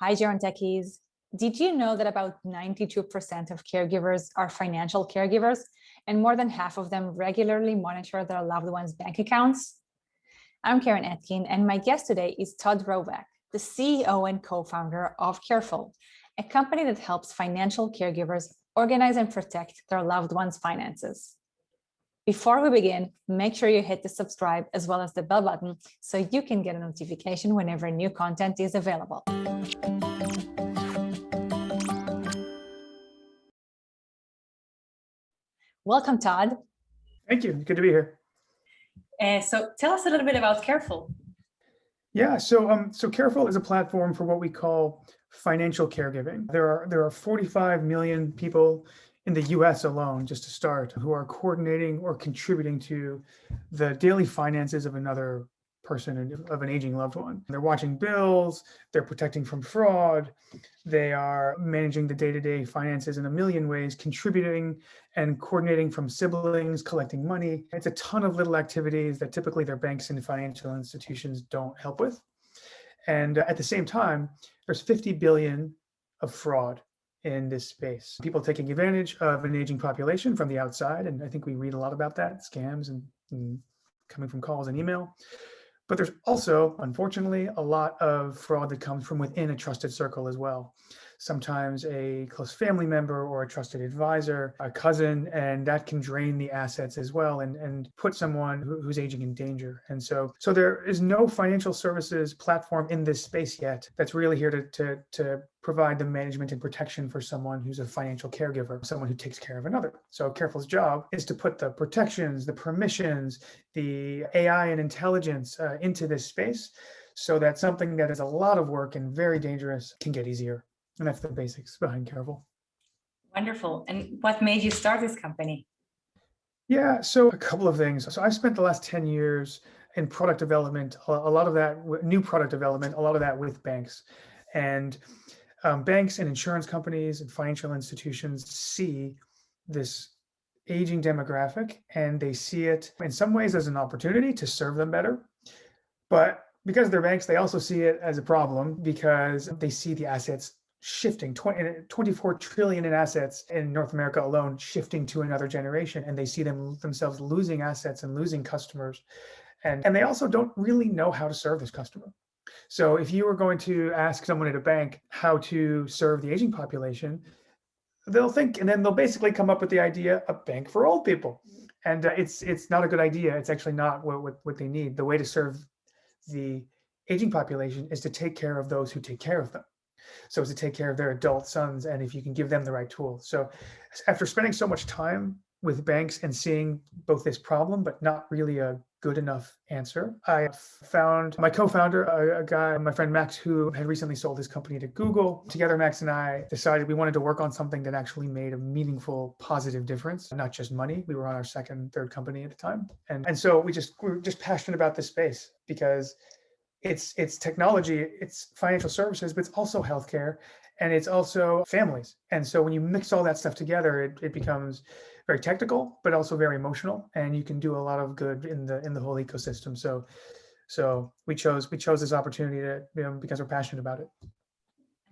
Hi, Gerontechies. Did you know that about 92% of caregivers are financial caregivers, and more than half of them regularly monitor their loved ones' bank accounts? I'm Karen Etkin, and my guest today is Todd Rovack, the CEO and co-founder of Carefull, a company that helps financial caregivers organize and protect their loved ones' finances. Before we begin, make sure you hit the subscribe as well as the bell button so you can get a notification whenever new content is available. Welcome, Todd. Thank you. Good to be here. So tell us a little bit about Carefull. Yeah, so Carefull is a platform for what we call financial caregiving. There are 45 million people in the US alone, just to start, who are coordinating or contributing to the daily finances of another person, of an aging loved one. They're watching bills, they're protecting from fraud, they are managing the day-to-day finances in a million ways, contributing and coordinating from siblings, collecting money. It's a ton of little activities that typically their banks and financial institutions don't help with. And at the same time, there's 50 billion of fraud in this space. People taking advantage of an aging population from the outside. And I think we read a lot about that, scams and coming from calls and email. But there's also, unfortunately, a lot of fraud that comes from within a trusted circle as well. Sometimes a close family member or a trusted advisor, a cousin, and that can drain the assets as well and put someone who's aging in danger. And so there is no financial services platform in this space yet that's really here to provide the management and protection for someone who's a financial caregiver, someone who takes care of another. So Carefull's job is to put the protections, the permissions, the AI and intelligence into this space so that something that is a lot of work and very dangerous can get easier. And that's the basics behind Carefull. Wonderful. And what made you start this company? Yeah, so a couple of things. So I spent the last 10 years in product development, a lot of that new product development, a lot of that with banks. And banks and insurance companies and financial institutions see this aging demographic, and they see it in some ways as an opportunity to serve them better. But because they're banks, they also see it as a problem because they see the assets shifting, 24 trillion in assets in North America alone, shifting to another generation, and they see themselves losing assets and losing customers. And they also don't really know how to serve this customer. So if you were going to ask someone at a bank how to serve the aging population, they'll think, and then they'll basically come up with the idea, a bank for old people. And it's not a good idea. It's actually not what they need. The way to serve the aging population is to take care of those who take care of them. So it's to take care of their adult sons, and if you can give them the right tools. So after spending so much time with banks and seeing both this problem, but not really a good enough answer, I found my co-founder, a guy, my friend Max, who had recently sold his company to Google. Together, Max and I decided we wanted to work on something that actually made a meaningful, positive difference, not just money. We were on our third company at the time. And so we were just passionate about this space because it's technology, it's financial services, but it's also healthcare, and it's also families. And so when you mix all that stuff together, it becomes very technical, but also very emotional, and you can do a lot of good in the whole ecosystem. So we chose this opportunity because we're passionate about it.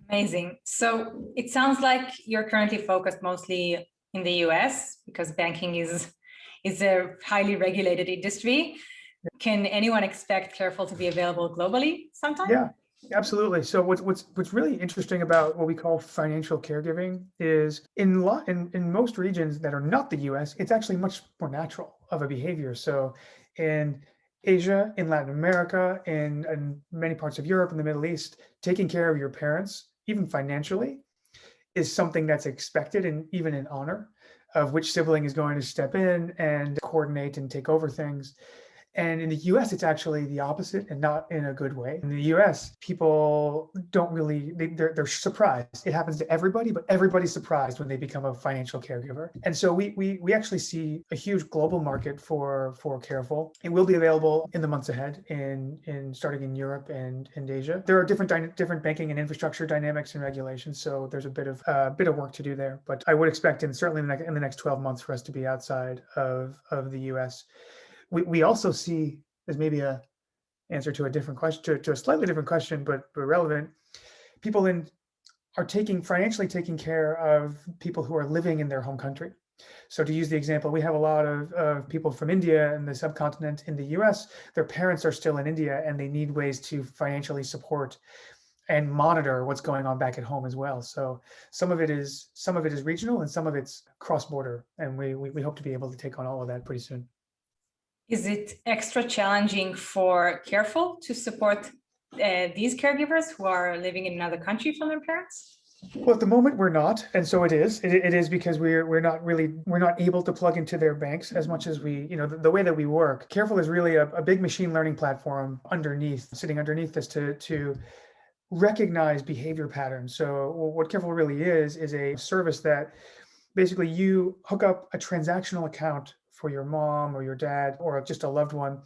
Amazing. So it sounds like you're currently focused mostly in the US because banking is a highly regulated industry. Can anyone expect Carefull to be available globally sometime? Yeah, absolutely. So what's really interesting about what we call financial caregiving is in most regions that are not the US, it's actually much more natural of a behavior. So in Asia, in Latin America, in many parts of Europe and the Middle East, taking care of your parents, even financially, is something that's expected and even an honor of which sibling is going to step in and coordinate and take over things. And in the US, it's actually the opposite, and not in a good way. In the US, people don't really, they're surprised. It happens to everybody, but everybody's surprised when they become a financial caregiver. And so we actually see a huge global market for Carefull. It will be available in the months ahead in starting in Europe and Asia. There are different banking and infrastructure dynamics and regulations, so there's a bit of work to do there. But I would expect, certainly in the next 12 months, for us to be outside of the US. We also see, as maybe a answer to a different question, to a slightly different question, but relevant, people are financially taking care of people who are living in their home country. So to use the example, we have a lot of people from India and the subcontinent in the US, their parents are still in India and they need ways to financially support and monitor what's going on back at home as well. So some of it is regional and some of it's cross-border. And we hope to be able to take on all of that pretty soon. Is it extra challenging for Carefull to support these caregivers who are living in another country from their parents? Well, at the moment we're not, and so it is. It is because we're not able to plug into their banks as much as we, the way that we work. Carefull is really a big machine learning platform sitting underneath this to recognize behavior patterns. So what Carefull really is a service that basically you hook up a transactional account for your mom or your dad or just a loved one,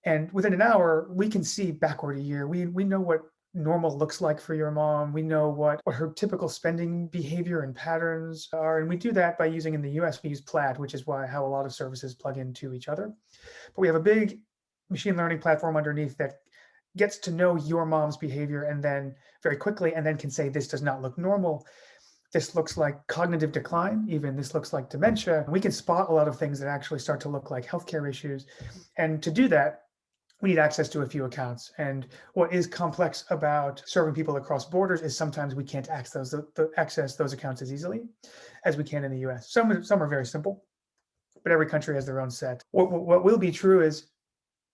and within an hour we can see backward a year. We know what normal looks like for your mom. We know what her typical spending behavior and patterns are. And we do that by using, in the US, we use Plaid, which is how a lot of services plug into each other. But we have a big machine learning platform underneath that gets to know your mom's behavior and then very quickly, and then can say, this does not look normal. This looks like cognitive decline, even this looks like dementia. We can spot a lot of things that actually start to look like healthcare issues. And to do that, we need access to a few accounts. And what is complex about serving people across borders is sometimes we can't access those accounts as easily as we can in the US. Some are very simple, but every country has their own set. What will be true is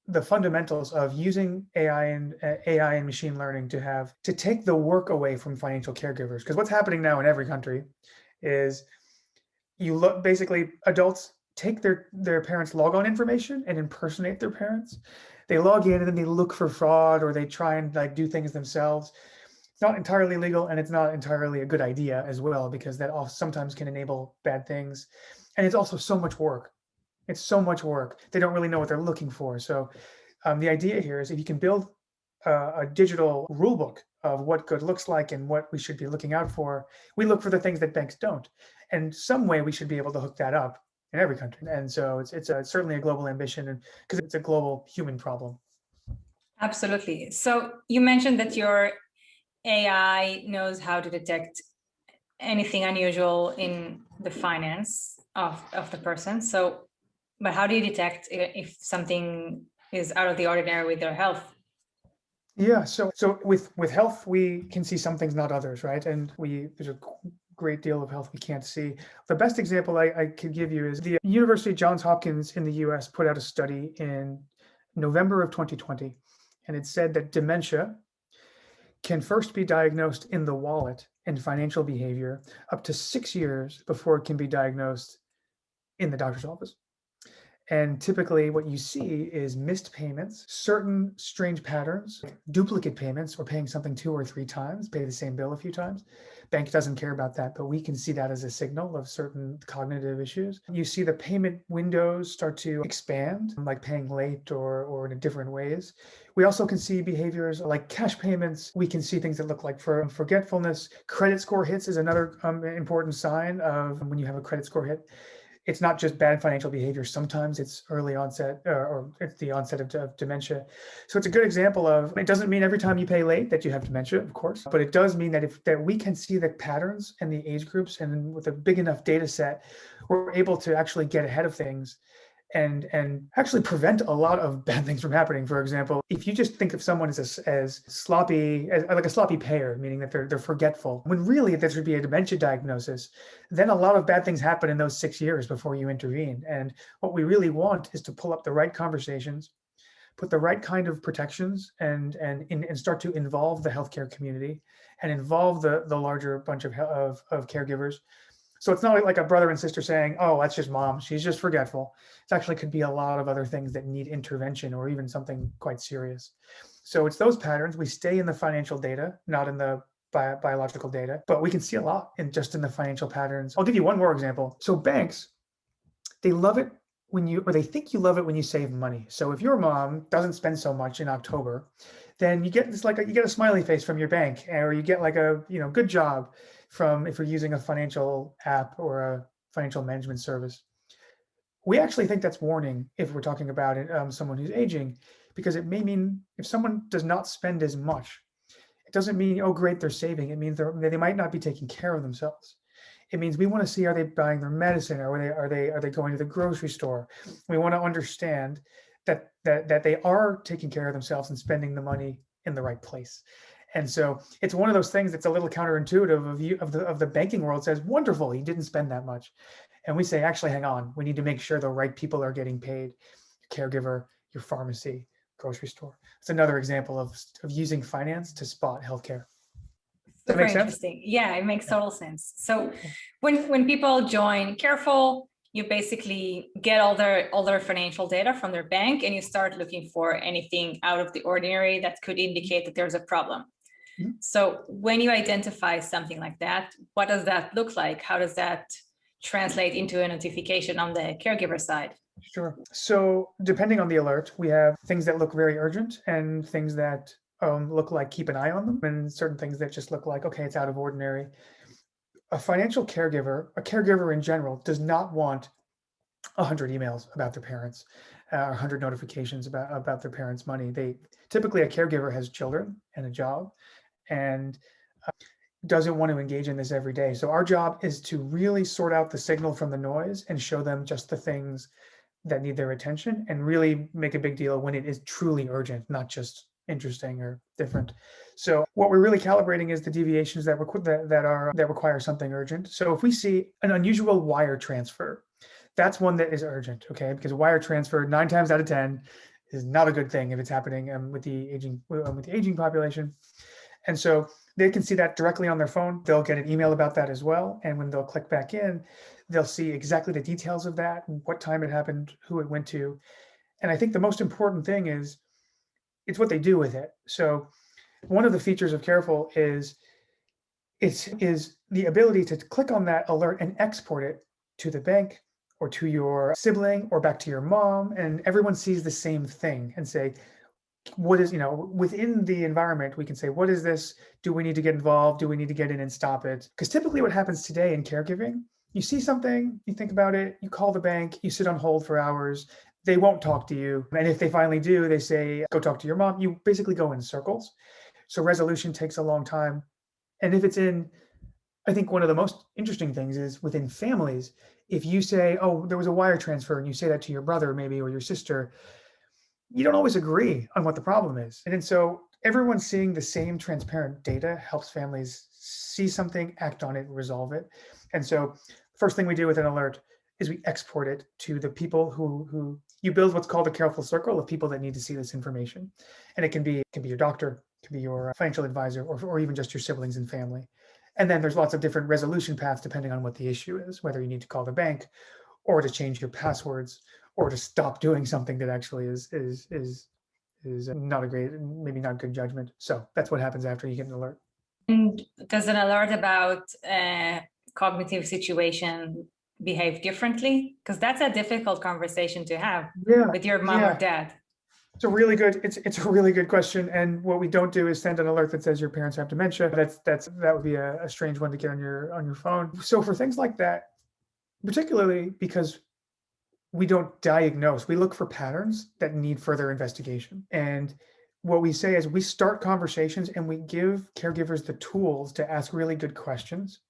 the fundamentals of using AI and machine learning to take the work away from financial caregivers. Because what's happening now in every country is basically adults take their parents' logon information and impersonate their parents. They log in and then they look for fraud, or they try and do things themselves. It's not entirely legal, and it's not entirely a good idea as well, because that sometimes can enable bad things. And it's also so much work. It's so much work. They don't really know what they're looking for. So the idea here is if you can build a digital rule book of what good looks like and what we should be looking out for, we look for the things that banks don't. And some way we should be able to hook that up in every country. And so it's certainly a global ambition, because it's a global human problem. Absolutely. So you mentioned that your AI knows how to detect anything unusual in the finance of the person. So, but how do you detect if something is out of the ordinary with their health? Yeah, so with health, we can see some things, not others, right? And there's a great deal of health we can't see. The best example I could give you is the University of Johns Hopkins in the US put out a study in November of 2020, and it said that dementia can first be diagnosed in the wallet and financial behavior up to 6 years before it can be diagnosed in the doctor's office. And typically what you see is missed payments, certain strange patterns, like duplicate payments, or paying something 2 or 3 times, pay the same bill a few times. Bank doesn't care about that, but we can see that as a signal of certain cognitive issues. You see the payment windows start to expand, like paying late or in different ways. We also can see behaviors like cash payments. We can see things that look like forgetfulness. Credit score hits is another important sign of when you have a credit score hit. It's not just bad financial behavior. Sometimes it's early onset or it's the onset of dementia. So it's a good example of, it doesn't mean every time you pay late that you have dementia, of course, but it does mean that we can see the patterns and the age groups, and with a big enough data set, we're able to actually get ahead of things and actually prevent a lot of bad things from happening. For example, if you just think of someone as sloppy, like a sloppy payer, meaning that they're forgetful, when really there should be a dementia diagnosis, then a lot of bad things happen in those 6 years before you intervene. And what we really want is to pull up the right conversations, put the right kind of protections, and start to involve the healthcare community and involve the larger bunch of caregivers. So it's not like a brother and sister saying, oh, that's just mom, she's just forgetful. It actually could be a lot of other things that need intervention, or even something quite serious. So it's those patterns. We stay in the financial data, not in the biological data, but we can see a lot in the financial patterns. I'll give you one more example. So banks, they love it they think you love it when you save money. So if your mom doesn't spend so much in October, then you get you get a smiley face from your bank, or you get like a good job from, if you're using a financial app or a financial management service. We actually think that's warning if we're talking about someone who's aging, because it may mean if someone does not spend as much, doesn't mean, oh, great, they're saving. It means they might not be taking care of themselves. It means we want to see, are they buying their medicine? Are they going to the grocery store? We want to understand that they are taking care of themselves and spending the money in the right place. And so it's one of those things that's a little counterintuitive of the banking world. Says, wonderful, he didn't spend that much. And we say, actually, hang on, we need to make sure the right people are getting paid. Your caregiver, your pharmacy, grocery store. It's another example of using finance to spot healthcare. Does that Super make sense? interesting. Yeah, it makes total sense. So when people join Carefull, you basically get all their financial data from their bank, and you start looking for anything out of the ordinary that could indicate that there's a problem. Mhm. So when you identify something like that, what does that look like? How does that translate into a notification on the caregiver side? Sure. So depending on the alert, we have things that look very urgent and things that look like keep an eye on them, and certain things that just look like, okay, it's out of ordinary. A caregiver in general, does not want 100 emails about their parents, 100 notifications about their parents' money. Typically, a caregiver has children and a job, and doesn't want to engage in this every day. So our job is to really sort out the signal from the noise and show them just the things that need their attention, and really make a big deal when it is truly urgent, not just interesting or different. So what we're really calibrating is the deviations that require something urgent. So if we see an unusual wire transfer, that's one that is urgent, okay? Because a wire transfer 9 times out of 10 is not a good thing if it's happening with the aging population. And so they can see that directly on their phone. They'll get an email about that as well. And when they'll click back in, they'll see exactly the details of that, what time it happened, who it went to. And I think the most important thing is it's what they do with it. So one of the features of Carefull is the ability to click on that alert and export it to the bank or to your sibling or back to your mom, and everyone sees the same thing and say, what is, within the environment, we can say, what is this? Do we need to get involved? Do we need to get in and stop it? Because typically what happens today in caregiving, you see something, you think about it, you call the bank, you sit on hold for hours, they won't talk to you. And if they finally do, they say, go talk to your mom. You basically go in circles. So resolution takes a long time. And if it's I think one of the most interesting things is within families, if you say, oh, there was a wire transfer, and you say that to your brother maybe, or your sister, you don't always agree on what the problem is. And so everyone seeing the same transparent data helps families see something, act on it, resolve it. And so first thing we do with an alert is we export it to the people who you build what's called a Carefull circle of people that need to see this information. And it can be your doctor, it can be your financial advisor, or even just your siblings and family. And then there's lots of different resolution paths depending on what the issue is, whether you need to call the bank or to change your passwords or to stop doing something that actually is not a great, maybe not good judgment. So that's what happens after you get an alert. And does an alert about a cognitive situation behave differently? Because that's a difficult conversation to have with your mom or dad. It's a really good question. And what we don't do is send an alert that says your parents have dementia. That would be a strange one to get on your phone. So for things like that, particularly because we don't diagnose, we look for patterns that need further investigation. And what we say is we start conversations and we give caregivers the tools to ask really good questions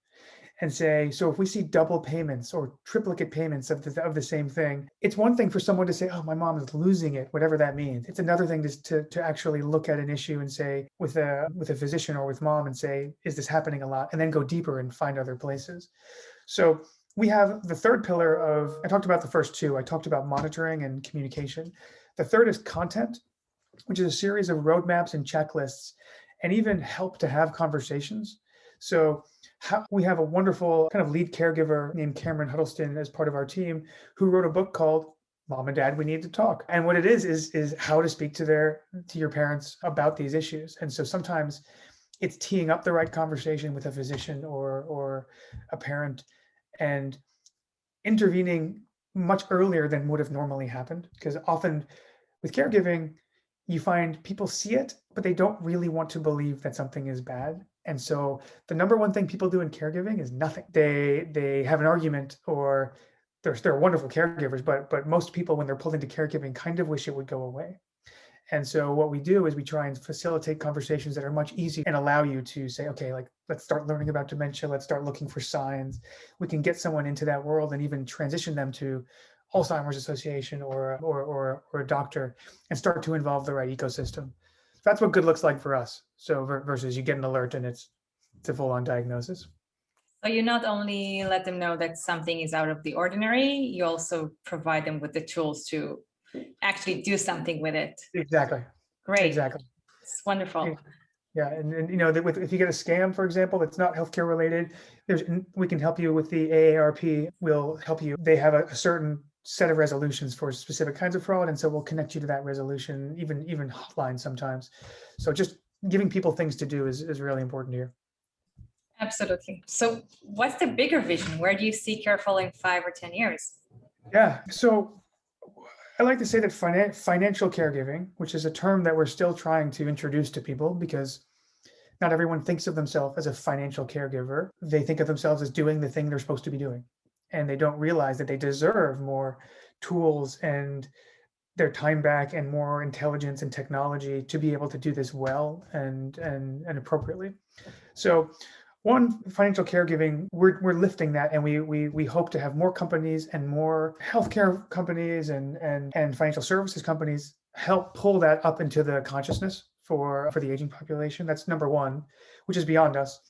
and say, so if we see double payments or triplicate payments of the same thing, it's one thing for someone to say, oh, my mom is losing it, whatever that means. It's another thing to actually look at an issue and say with a physician or with mom and say, is this happening a lot? And then go deeper and find other places. So we have the third pillar of, I talked about the first two. I talked about monitoring and communication. The third is content, which is a series of roadmaps and checklists and even help to have conversations. So we have a wonderful kind of lead caregiver named Cameron Huddleston as part of our team who wrote a book called Mom and Dad, We Need to Talk. And what it is how to speak to your parents about these issues. And so sometimes it's teeing up the right conversation with a physician or a parent and intervening much earlier than would have normally happened. Because often with caregiving, you find people see it, but they don't really want to believe that something is bad. And so the number one thing people do in caregiving is nothing. They have an argument, or they're wonderful caregivers, but most people, when they're pulled into caregiving, kind of wish it would go away. And so what we do is we try and facilitate conversations that are much easier and allow you to say, okay, like, let's start learning about dementia. Let's start looking for signs. We can get someone into that world and even transition them to Alzheimer's Association or a doctor and start to involve the right ecosystem. That's what good looks like for us. So versus you get an alert and it's a full-on diagnosis. So you not only let them know that something is out of the ordinary, you also provide them with the tools to actually do something with it. Exactly. Great. Exactly. It's wonderful. Yeah, and you know, if you get a scam, for example, that's not healthcare related, we can help you with the AARP. We'll help you. They have a certain set of resolutions for specific kinds of fraud, and so we'll connect you to that resolution, even hotline sometimes. So just giving people things to do is really important here. Absolutely. So what's the bigger vision? Where do you see Carefull in 5 or 10 years? Yeah, so I like to say that financial caregiving, which is a term that we're still trying to introduce to people because not everyone thinks of themselves as a financial caregiver. They think of themselves as doing the thing they're supposed to be doing. And they don't realize that they deserve more tools and their time back and more intelligence and technology to be able to do this well and appropriately. So one, financial caregiving, we're lifting that, and we hope to have more companies and more healthcare companies and financial services companies help pull that up into the consciousness for the aging population. That's number one, which is beyond us.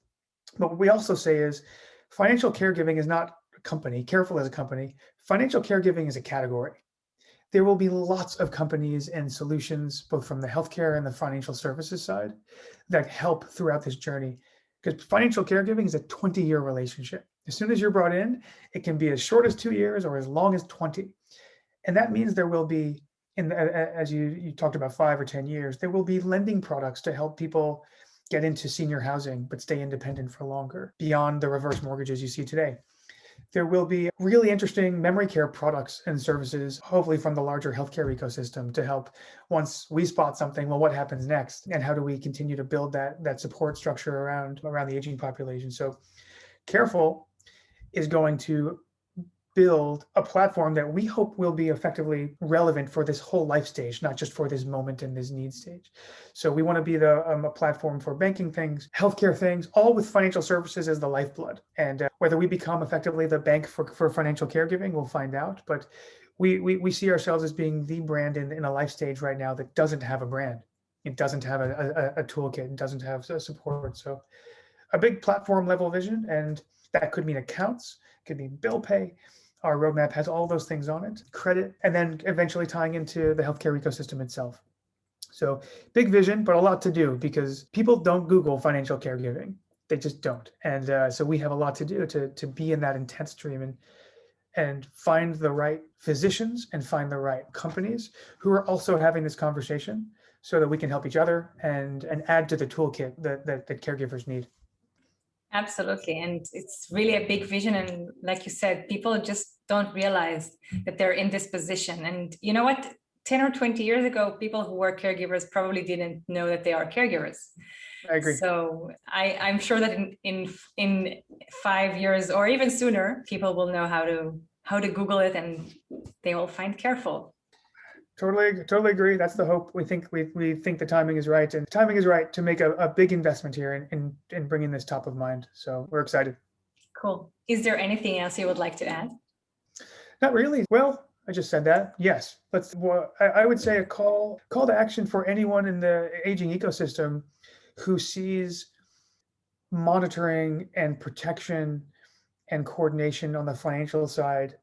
But what we also say is financial caregiving is not a company. Carefull is a company. Financial caregiving is a category. There will be lots of companies and solutions, both from the healthcare and the financial services side, that help throughout this journey. Because financial caregiving is a 20-year relationship. As soon as you're brought in, it can be as short as 2 years or as long as 20. And that means there will be, as you talked about 5 or 10 years, there will be lending products to help people get into senior housing but stay independent for longer, beyond the reverse mortgages you see today. There will be really interesting memory care products and services, hopefully from the larger healthcare ecosystem, to help once we spot something, well, what happens next? And how do we continue to build that support structure around the aging population? So Carefull is going to build a platform that we hope will be effectively relevant for this whole life stage, not just for this moment and this need stage. So we want to be a platform for banking things, healthcare things, all with financial services as the lifeblood. And whether we become effectively the bank for financial caregiving, we'll find out. But we see ourselves as being the brand in a life stage right now that doesn't have a brand. It doesn't have a toolkit. It doesn't have support. So a big platform level vision, and that could mean accounts, could mean bill pay. Our roadmap has all those things on it, credit, and then eventually tying into the healthcare ecosystem itself. So big vision, but a lot to do because people don't Google financial caregiving. They just don't. And so we have a lot to do to be in that intense stream and find the right physicians and find the right companies who are also having this conversation so that we can help each other and add to the toolkit that caregivers need. Absolutely. And it's really a big vision. And like you said, people just don't realize that they're in this position. And you know what? 10 or 20 years ago, people who were caregivers probably didn't know that they are caregivers. I agree. So I'm sure that in 5 years or even sooner, people will know how to Google it and they will find Carefull. Totally agree. That's the hope. We think the timing is right, and the timing is right to make a big investment here in bringing this top of mind. So we're excited. Cool. Is there anything else you would like to add? Not really. Well, I just said that. Yes. I would say a call to action for anyone in the aging ecosystem who sees monitoring and protection and coordination on the financial side,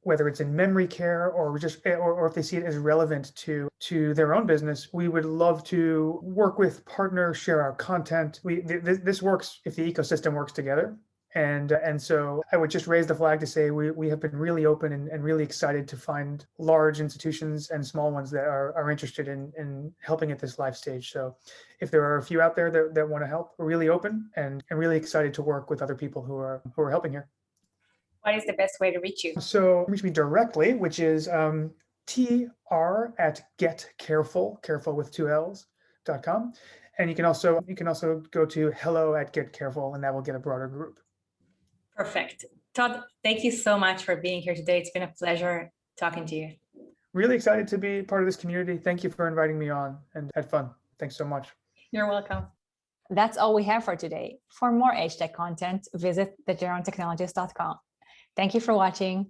whether it's in memory care or if they see it as relevant to their own business. We would love to work with partners, share our content. This works if the ecosystem works together. And so I would just raise the flag to say we have been really open and really excited to find large institutions and small ones that are interested in helping at this life stage. So if there are a few out there that want to help, we're really open and really excited to work with other people who are helping here. What is the best way to reach you? So reach me directly, which is tr@getcarefull, Carefull with 2 L's.com. And you can also go to hello@getcarefull, and that will get a broader group. Perfect. Todd, thank you so much for being here today. It's been a pleasure talking to you. really excited to be part of this community. Thank you for inviting me on and had fun. Thanks so much. You're welcome. That's all we have for today. For more age tech content, visit thegerontechnologist.com. Thank you for watching.